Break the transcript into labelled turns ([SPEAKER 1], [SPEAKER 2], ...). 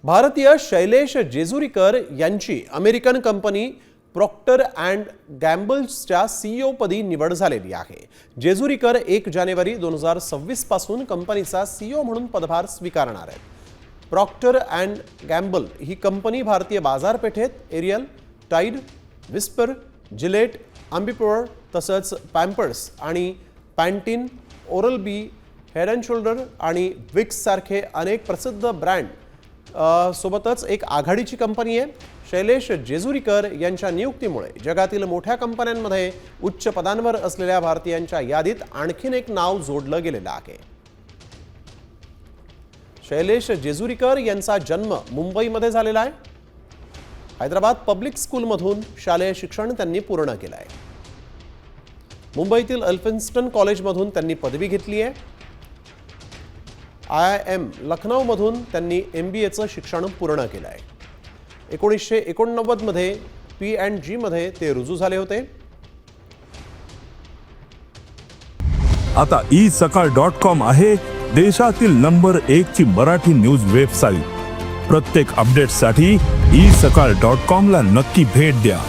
[SPEAKER 1] भारतीय शैलेश जेजुरीकर यांची American company Procter and गॅम्बल्सच्या सीईओ पदी निवड झालेली आहे। जेजुरीकर 1 जानेवारी 2026 पासून कंपनीचा सीईओ म्हणून पदभार स्वीकारणार आहेत। प्रॉक्टर अँड गॅम्बल ही कंपनी भारतीय बाजारपेठेत Ariel, Tide, Whisper, Gillette, Ambipur तसंच पॅम्पर्स आणि Pantene, Oral B, head and shoulder आणि विक्स सारखे अनेक प्रसिद्ध ब्रँड सोबतच एक आघाडीची कंपनी आहे। शैलेश जेजुरीकर यांच्या नियुक्तीमुळे जगातील मोठ्या कंपन्यांमध्ये उच्च पदांवर असलेल्या भारतीयांच्या यादीत आणखीन एक नाव जोडलं गेलेलं आहे। शैलेश जेजुरीकर यांचा जन्म मुंबईमध्ये झालेला आहे। हैदराबाद पब्लिक स्कूलमधून शालेय शिक्षण त्यांनी पूर्ण केलं आहे। मुंबईतील एल्फिन्स्टन कॉलेजमधून त्यांनी पदवी घेतली आहे। IIM लखनौमधून त्यांनी MBAचं शिक्षण पूर्ण केलं आहे। 1989 मध्ये P&G मध्ये ते रुजू झाले होते।
[SPEAKER 2] आता isakal.com आहे देशातील नंबर 1 ची मराठी न्यूज वेबसाईट। प्रत्येक अपडेटसाठी isakal.com ला नक्की भेट द्या।